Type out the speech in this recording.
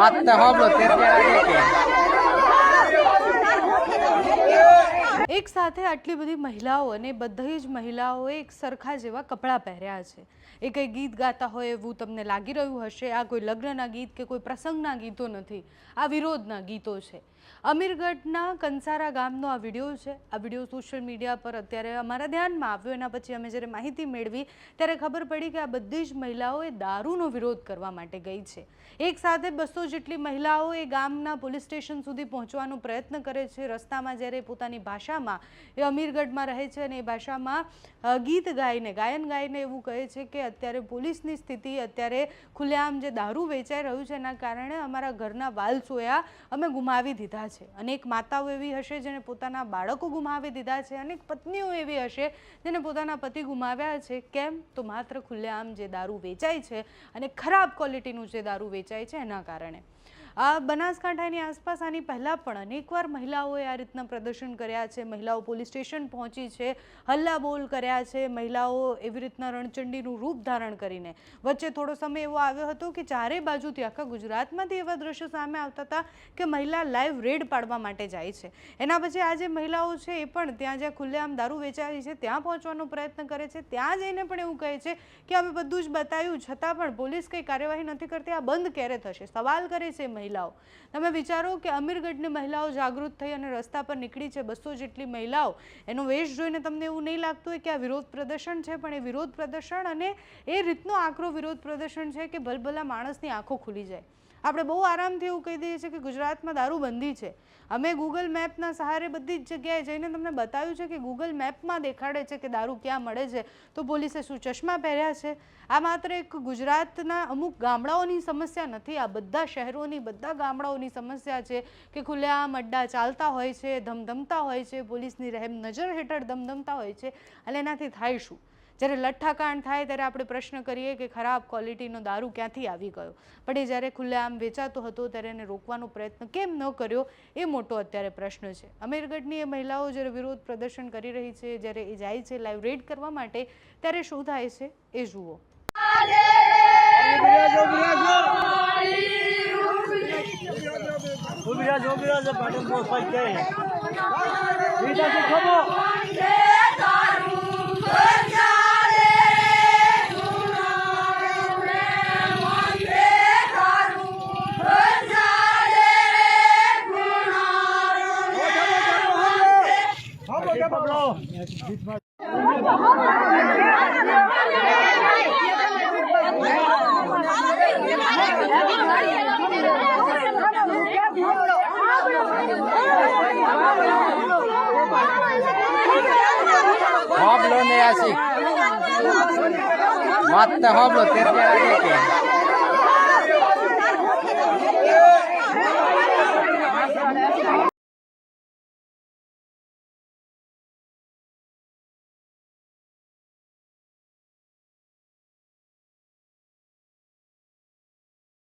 એક સાથે આટલી બધી મહિલાઓ અને બધી જ મહિલાઓએ એક સરખા જેવા કપડાં પહેર્યા છે। એ કંઈ ગીત ગાતા હોય એવું તમને લાગી રહ્યું હશે। આ કોઈ લગ્નના ગીત કે કોઈ પ્રસંગના ગીતો નથી, આ વિરોધના ગીતો છે। અમીરગઢના કંસારા ગામનો આ વિડીયો છે। આ વિડીયો સોશિયલ મીડિયા પર અત્યારે અમારા ધ્યાનમાં આવ્યો। એના પછી અમે જ્યારે માહિતી મેળવી ત્યારે ખબર પડી કે આ બધી જ મહિલાઓ એ દારૂનો વિરોધ કરવા માટે ગઈ છે। એક સાથે 200 જેટલી મહિલાઓ એ ગામના પોલીસ સ્ટેશન સુધી પહોંચવાનો પ્રયત્ન કરે છે। રસ્તામાં જ્યારે પોતાની ભાષામાં એ અમીરગઢમાં રહે છે અને એ ભાષામાં ગીત ગાયન ગાઈને એવું કહે છે કે અત્યારે પોલીસની સ્થિતિ, અત્યારે ખુલ્લેઆમ જે દારૂ વેચાઈ રહ્યું છે એના કારણે અમારા ઘરના વાલસોયા અમે ગુમાવી દીધા છે। અનેક માતાઓ એવી હશે જેને પોતાના બાળકો ગુમાવી દીધા છે, અનેક પત્નીઓ એવી હશે જેને પોતાના પતિ ગુમાવ્યા છે। કેમ? તો માત્ર ખુલ્લેઆમ જે દારૂ વેચાય છે અને ખરાબ ક્વોલિટીનું જે દારૂ વેચાય છે એના કારણે। આ બનાસકાંઠાની આસપાસ આની પહેલાં પણ અનેકવાર મહિલાઓએ આ રીતના પ્રદર્શન કર્યા છે। મહિલાઓ પોલીસ સ્ટેશન પહોંચી છે, હલ્લાબોલ કર્યા છે। મહિલાઓ એવી રીતના રણચંડીનું રૂપ ધારણ કરીને વચ્ચે થોડો સમય એવો આવ્યો હતો કે ચારે બાજુથી આખા ગુજરાતમાંથી એવા દ્રશ્યો સામે આવતા હતા કે મહિલા લાઈવ રેડ પાડવા માટે જાય છે। એના પછી આ જે મહિલાઓ છે એ પણ ત્યાં જ્યાં ખુલ્લેઆમ દારૂ વેચાય છે ત્યાં પહોંચવાનો પ્રયત્ન કરે છે। ત્યાં જઈને પણ એવું કહે છે કે અમે બધું જ બતાવ્યું છતાં પણ પોલીસ કંઈ કાર્યવાહી નથી કરતી, આ બંધ ક્યારે થશે? સવાલ કરે છે મહિલાઓ। તમે વિચારો કે અમીરગઢની મહિલાઓ જાગૃત થઈ અને રસ્તા પર નીકળી છે, 200 જેટલી મહિલાઓ। એનો વેશ જોઈને તમને એવું નહીં લાગતું હોય કે આ વિરોધ પ્રદર્શન છે, પણ એ વિરોધ પ્રદર્શન અને એ રીતનો આકરો વિરોધ પ્રદર્શન છે કે ભલભલા માણસની આંખો ખુલી જાય। આપણે બહુ આરામથી એવું કહી દઈએ છીએ કે ગુજરાતમાં દારૂબંધી છે। અમે ગૂગલ મેપના સહારે બધી જ જગ્યાએ જઈને તમને બતાવ્યું છે કે ગૂગલ મેપમાં દેખાડે છે કે દારૂ ક્યાં મળે છે, તો પોલીસે શું ચશ્મા પહેર્યા છે? આ માત્ર એક ગુજરાતના અમુક ગામડાઓની સમસ્યા નથી, આ બધા શહેરોની, બધા ગામડાઓની સમસ્યા છે કે ખુલ્લેઆમ અડ્ડા ચાલતા હોય છે, ધમધમતા હોય છે, પોલીસની રહેમ નજર હેઠળ ધમધમતા હોય છે। અને એનાથી થાય શું? જ્યારે લઠ્ઠાકાંડ થાય ત્યારે આપણે પ્રશ્ન કરીએ કે ખરાબ ક્વોલિટીનો દારૂ ક્યાંથી આવી ગયો, પણ એ જ્યારે ખુલ્લેઆમ વેચાતો હતો ત્યારે એને રોકવાનો પ્રયત્ન કેમ ન કર્યો, એ મોટો અત્યારે પ્રશ્ન છે। અમીરગઢની એ મહિલાઓ જ્યારે વિરોધ પ્રદર્શન કરી રહી છે, જ્યારે એ જાય છે લાઈવ રેડ કરવા માટે, ત્યારે શું થાય છે એ જુઓ। હોબલો ને આસી મત હોબલો તે